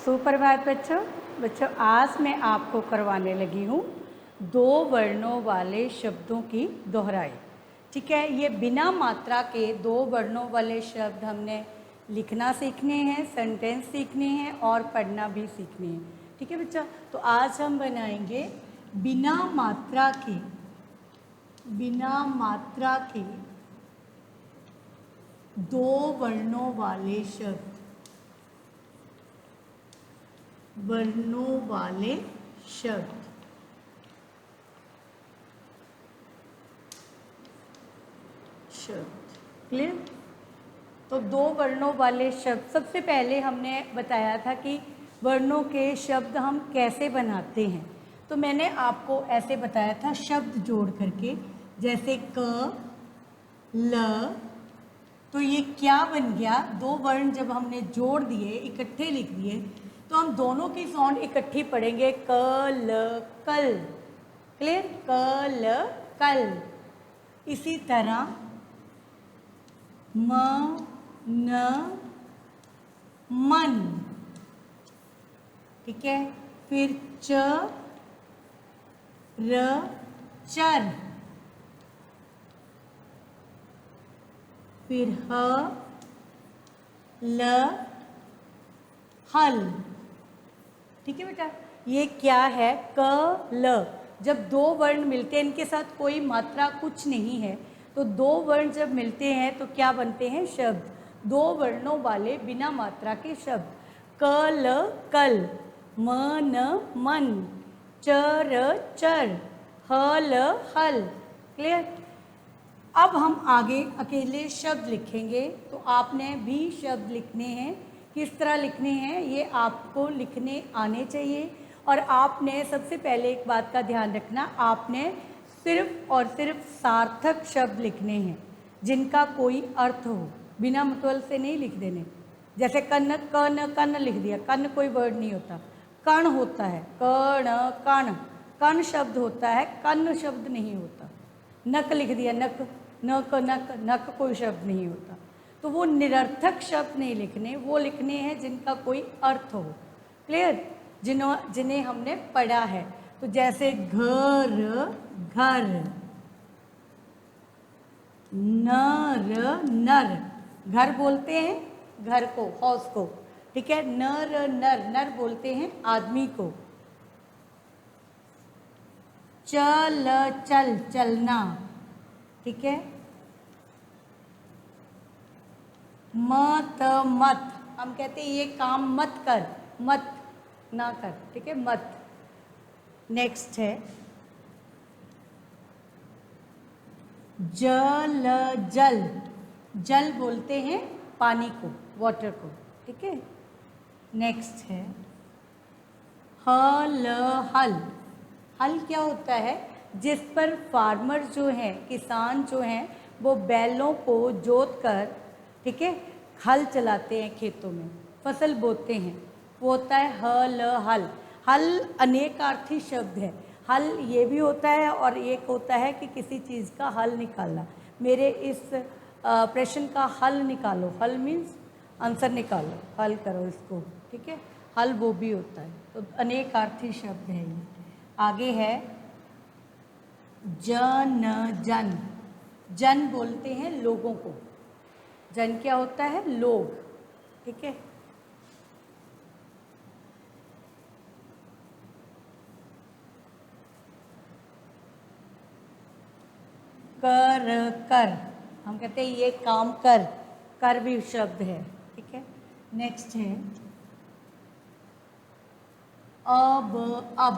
सुप्रभात बच्चों। बच्चों आज मैं आपको करवाने लगी हूँ दो वर्णों वाले शब्दों की दोहराई। ठीक है, ये बिना मात्रा के दो वर्णों वाले शब्द हमने लिखना सीखने हैं, सेंटेंस सीखने हैं और पढ़ना भी सीखने हैं। ठीक है बच्चा, तो आज हम बनाएंगे बिना मात्रा के दो वर्णों वाले शब्द, क्लियर। तो दो वर्णों वाले शब्द, सबसे पहले हमने बताया था कि वर्णों के शब्द हम कैसे बनाते हैं। तो मैंने आपको ऐसे बताया था शब्द जोड़ करके, जैसे क ल। तो ये क्या बन गया, दो वर्ण जब हमने जोड़ दिए, इकट्ठे लिख दिए, तो हम दोनों की साउंड इकट्ठी पढ़ेंगे, क ल कल। क्लियर, क ल कल। इसी तरह म न मन। ठीक है, फिर च र चर, फिर ह ल हल। ठीक है बेटा, ये क्या है, क ल। जब दो वर्ण मिलते हैं, इनके साथ कोई मात्रा कुछ नहीं है, तो दो वर्ण जब मिलते हैं तो क्या बनते हैं, शब्द। दो वर्णों वाले बिना मात्रा के शब्द, क ल कल, म न मन, च र चर, ह ल हल। क्लियर। अब हम आगे अकेले शब्द लिखेंगे, तो आपने भी शब्द लिखने हैं। किस तरह लिखने हैं ये आपको लिखने आने चाहिए। और आपने सबसे पहले एक बात का ध्यान रखना, आपने सिर्फ और सिर्फ सार्थक शब्द लिखने हैं, जिनका कोई अर्थ हो, बिना मतलब से नहीं लिख देने। जैसे कन्न, कन कन्न लिख दिया, कन्न कोई वर्ड नहीं होता, कण होता है, कण कण, कण शब्द होता है, कन्न शब्द नहीं होता। नक लिख दिया, नक, नक नक, नक कोई शब्द नहीं होता। तो वो निरर्थक शब्द नहीं लिखने, वो लिखने हैं जिनका कोई अर्थ हो। क्लियर, जिन्हें हमने पढ़ा है। तो जैसे घर, घर, नर नर, घर बोलते हैं घर को, हाउस को। ठीक है, नर नर, नर बोलते हैं आदमी को। चल चल, चलना। ठीक है, मत मत, हम कहते हैं ये काम मत कर, मत ना कर। ठीक है, मत। नेक्स्ट है जल जल, जल बोलते हैं पानी को, वाटर को। ठीक है, नेक्स्ट है हल हल। हल क्या होता है, जिस पर फार्मर जो हैं, किसान जो हैं, वो बैलों को जोत कर, ठीक है, हल चलाते हैं, खेतों में फसल बोते हैं, वो होता है हल हल। हल अनेकार्थी शब्द है। हल ये भी होता है और एक होता है कि किसी चीज़ का हल निकालना, मेरे इस प्रश्न का हल निकालो। हल मीन्स आंसर निकालो, हल करो इसको। ठीक है, हल वो भी होता है। तो अनेकार्थी शब्द है ये। आगे है जन जन, जन बोलते हैं लोगों को। जन क्या होता है, लोग। ठीक है, कर कर, हम कहते हैं ये काम कर, कर भी शब्द है। ठीक है, नेक्स्ट है अब अब,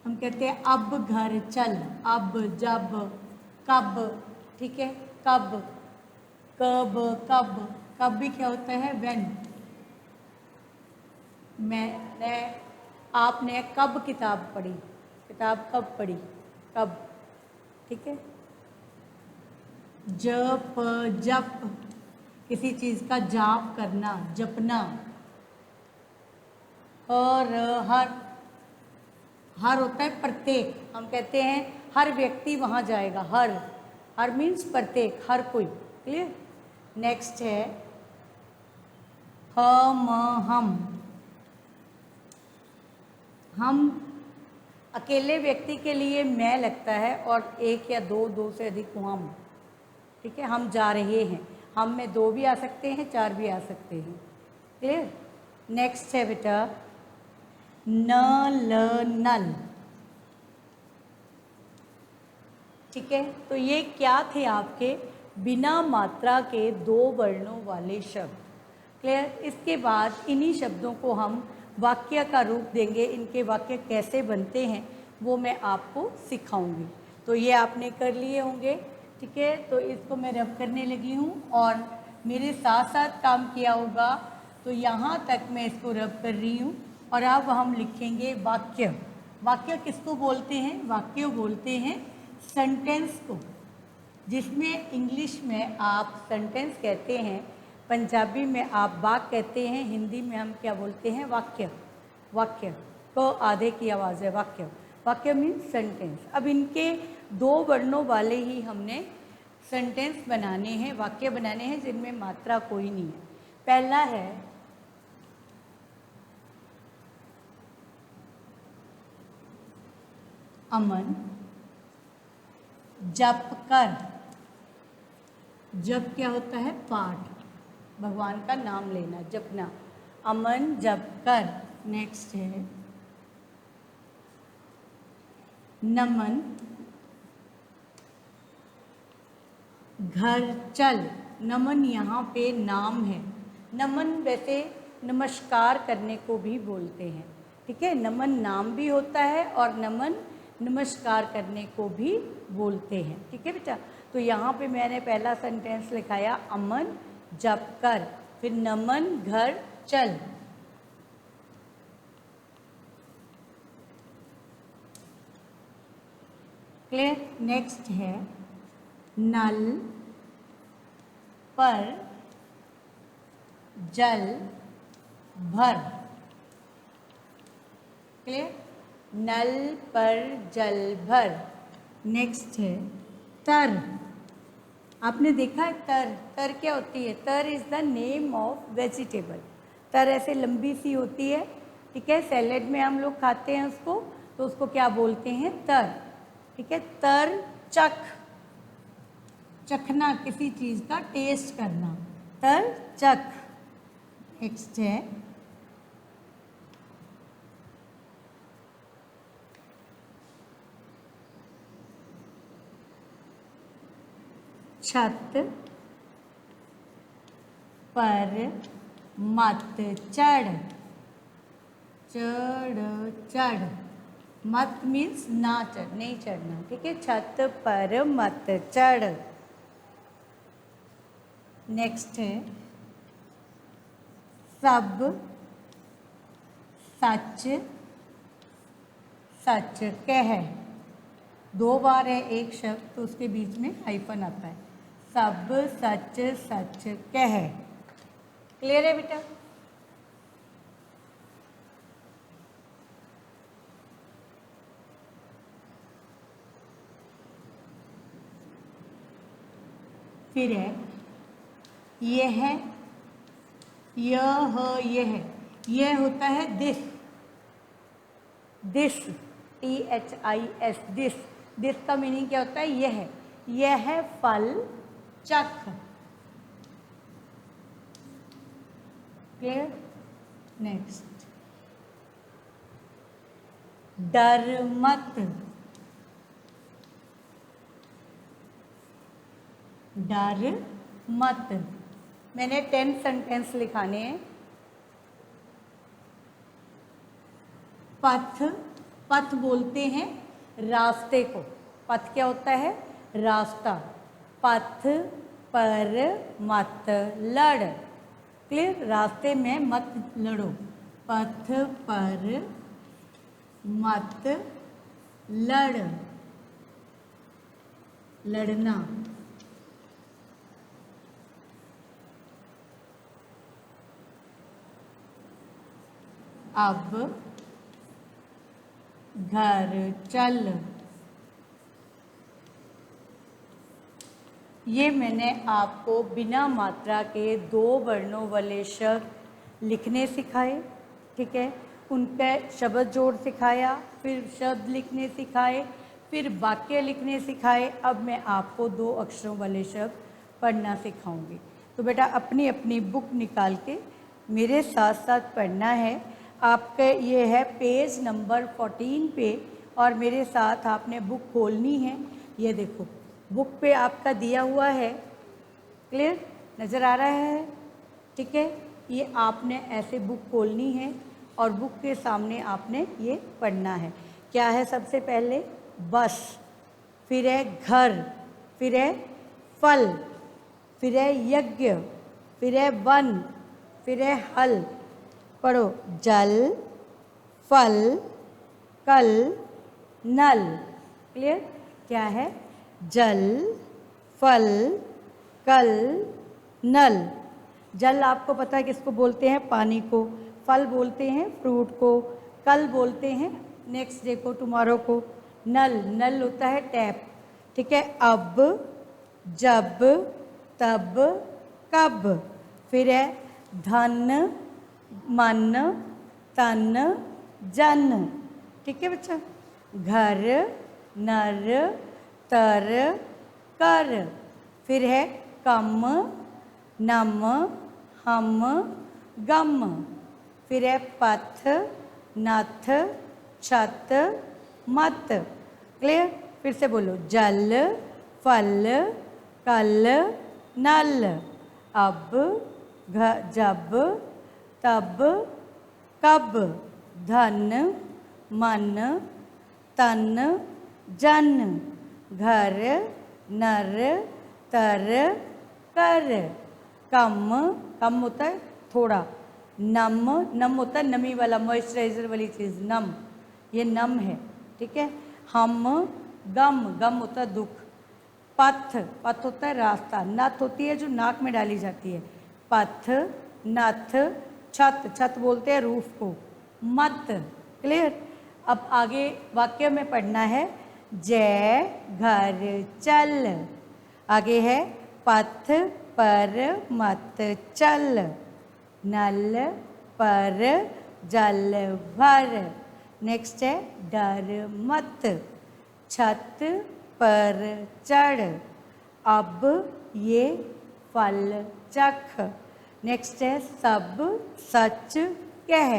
हम कहते हैं अब घर चल, अब जब कब। ठीक है, कब, कब कब, कब भी क्या होता है, व्हेन। मैंने, आपने कब किताब पढ़ी, किताब कब पढ़ी, कब। ठीक है, जप जप, किसी चीज़ का जाप करना, जपना। और हर, हर होता है प्रत्येक, हम कहते हैं हर व्यक्ति वहाँ जाएगा, हर, हर मीन्स प्रत्येक, हर कोई। क्लियर। नेक्स्ट है हम, हम अकेले व्यक्ति के लिए मैं लगता है, और एक या दो से अधिक हम, ठीक है, हम जा रहे हैं। हम में 2 भी आ सकते हैं, 4 भी आ सकते हैं। क्लियर। नेक्स्ट है बेटा न ल नल। ठीक है, तो ये क्या थे आपके बिना मात्रा के 2 वर्णों वाले शब्द। क्लियर। इसके बाद इन्हीं शब्दों को हम वाक्य का रूप देंगे। इनके वाक्य कैसे बनते हैं वो मैं आपको सिखाऊंगी। तो ये आपने कर लिए होंगे। ठीक है, तो इसको मैं रब करने लगी हूँ और मेरे साथ साथ काम किया होगा। तो यहाँ तक मैं इसको रब कर रही हूँ और अब हम लिखेंगे वाक्य। वाक्य किसको बोलते हैं? वाक्य बोलते हैं सेंटेंस को, जिसमें इंग्लिश में आप सेंटेंस कहते हैं, पंजाबी में आप वाक्य कहते हैं, हिंदी में हम क्या बोलते हैं? वाक्य। वाक्य को आधे की आवाज़ है वाक्य। वाक्य मीन्स सेंटेंस। अब इनके 2 वर्णों वाले ही हमने सेंटेंस बनाने हैं, वाक्य बनाने हैं जिनमें मात्रा कोई नहीं है। पहला है अमन जप कर। जप क्या होता है? पाठ, भगवान का नाम लेना, जपना। अमन जप कर। नेक्स्ट है नमन घर चल। नमन यहाँ पे नाम है। नमन वैसे नमस्कार करने को भी बोलते हैं। ठीक है, नमन नाम भी होता है और नमन नमस्कार करने को भी बोलते हैं। ठीक है बेटा, तो यहाँ पे मैंने पहला सेंटेंस लिखाया अमन जप कर, फिर नमन घर चल। क्लियर। नेक्स्ट है नल पर जल भर। क्लियर, नल पर जल भर। नेक्स्ट है तर। आपने देखा है तर? तर क्या होती है? तर is the name of vegetable. तर ऐसे लंबी सी होती है। ठीक है, सैलेड में हम लोग खाते हैं उसको, तो उसको क्या बोलते हैं? तर। ठीक है, तर चख, चखना, किसी चीज़ का टेस्ट करना, तर चख। नेक्स्ट है छत पर मत चढ़। चढ़ चढ़, मत मीन्स ना चढ़, नहीं चढ़ना। ठीक है, छत पर मत चढ़। नेक्स्ट है सब सच सच कह। 2 बार है एक शब्द, तो उसके बीच में हाइफन आता है। सब सच सच कह। क्लियर है बेटा? फिर है यह, यह होता है this. This, THIS, this. This का मीनिंग क्या होता है? यह फल चख। क्लियर। नेक्स्ट डर मत। डर मत। मैंने 10 सेंटेंस लिखाने हैं। पथ, पथ बोलते हैं रास्ते को। पथ क्या होता है? रास्ता। पथ पर मत लड़। क्लियर, रास्ते में मत लड़ो। पथ पर मत लड़, लड़ना। अब घर चल। ये मैंने आपको बिना मात्रा के 2 वर्णों वाले शब्द लिखने सिखाए। ठीक है, उनके शब्द जोड़ सिखाया, फिर शब्द लिखने सिखाए, फिर वाक्य लिखने सिखाए। अब मैं आपको 2 अक्षरों वाले शब्द पढ़ना सिखाऊंगी। तो बेटा अपनी अपनी बुक निकाल के मेरे साथ साथ पढ़ना है। आपके ये है पेज नंबर 14 पे, और मेरे साथ आपने बुक खोलनी है। ये देखो बुक पे आपका दिया हुआ है, क्लियर नज़र आ रहा है? ठीक है, ये आपने ऐसे बुक खोलनी है और बुक के सामने आपने ये पढ़ना है। क्या है? सबसे पहले बस, फिर है घर, फिर है फल, फिर है यज्ञ, फिर है वन, फिर है हल। पढ़ो, जल, फल, कल, नल। क्लियर? क्या है? जल, फल, कल, नल। जल आपको पता है किसको बोलते हैं? पानी को। फल बोलते हैं फ्रूट को। कल बोलते हैं नेक्स्ट डे को, टुमारो को। नल, नल होता है टैप। ठीक है, अब, जब, तब, कब। फिर है धन, मन, तन, जन। ठीक है बच्चा? घर, नर, तर, कर। फिर है कम, नम, हम, गम। फिर है पथ, नथ, छत, मत। क्लियर? फिर से बोलो, जल, फल, कल, नल, अब, जब, तब, कब, धन, मन, तन, जन, घर, नर, तर, कर। कम, कम होता है थोड़ा। नम, नम होता है नमी वाला, मॉइस्चराइजर वाली चीज़, नम, ये नम है। ठीक है। हम, गम, गम होता है दुख। पथ, पथ होता है रास्ता। नथ होती है जो नाक में डाली जाती है। पथ, नथ, छत, छत बोलते हैं रूफ को। मत। क्लियर? अब आगे वाक्य में पढ़ना है। जय घर चल। आगे है पथ पर मत चल, नल पर जल भर। नेक्स्ट है डर मत, छत पर चढ़, अब ये फल चख। नेक्स्ट है सब सच कह,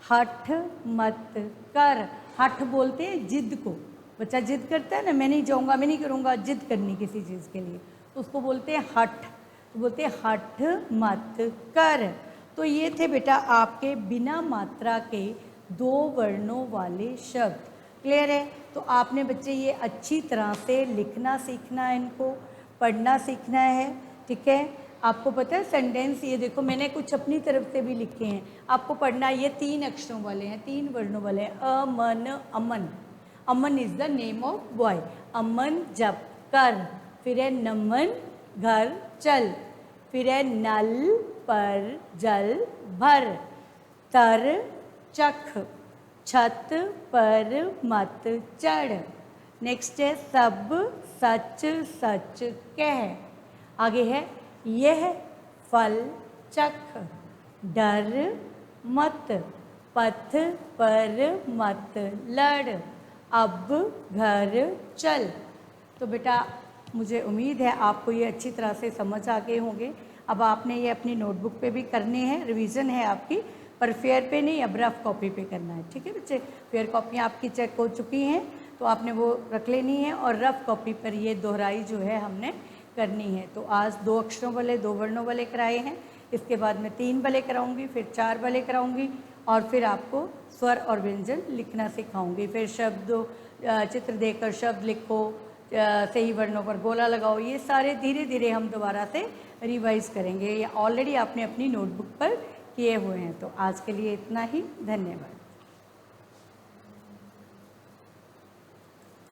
हठ मत कर। हठ बोलते हैं जिद को। बच्चा जिद करता है ना, मैं नहीं जाऊँगा, मैं नहीं करूँगा, जिद करनी किसी चीज़ के लिए, तो उसको बोलते हैं हठ। तो बोलते हैं हठ मत कर। तो ये थे बेटा आपके बिना मात्रा के 2 वर्णों वाले शब्द। क्लियर है? तो आपने बच्चे ये अच्छी तरह से लिखना सीखना है, इनको पढ़ना सीखना है। ठीक है? आपको पता है सेंटेंस, ये देखो मैंने कुछ अपनी तरफ से भी लिखे हैं, आपको पढ़ना है। ये 3 अक्षरों वाले हैं, 3 वर्णों वाले हैं। Aman, Aman. Aman is the name of boy. Aman जप कर। फिर है नमन घर चल। फिर है नल पर जल भर। तर चख, छत पर मत चढ़। नेक्स्ट है सब सच सच कह। आगे है यह फल चख, डर मत, पथ पर मत लड़, अब घर चल। तो बेटा मुझे उम्मीद है आपको ये अच्छी तरह से समझ आ गए होंगे। अब आपने ये अपनी नोटबुक पे भी करने हैं, रिवीजन है आपकी, पर फेयर पे नहीं, अब रफ कॉपी पे करना है। ठीक है बच्चे? फेयर कॉपियाँ आपकी चेक हो चुकी हैं तो आपने वो रख लेनी है, और रफ कॉपी पर ये दोहराई जो है हमने करनी है। तो आज 2 अक्षरों वाले 2 वर्णों वाले कराए हैं, इसके बाद मैं 3 वाले कराऊंगी, फिर 4 वाले कराऊंगी, और फिर आपको स्वर और व्यंजन लिखना सिखाऊंगी। फिर शब्द चित्र देखकर शब्द लिखो, सही वर्णों पर गोला लगाओ। ये सारे धीरे धीरे हम दोबारा से रिवाइज करेंगे। ये ऑलरेडी आपने अपनी नोटबुक पर किए हुए हैं। तो आज के लिए इतना ही, धन्यवाद।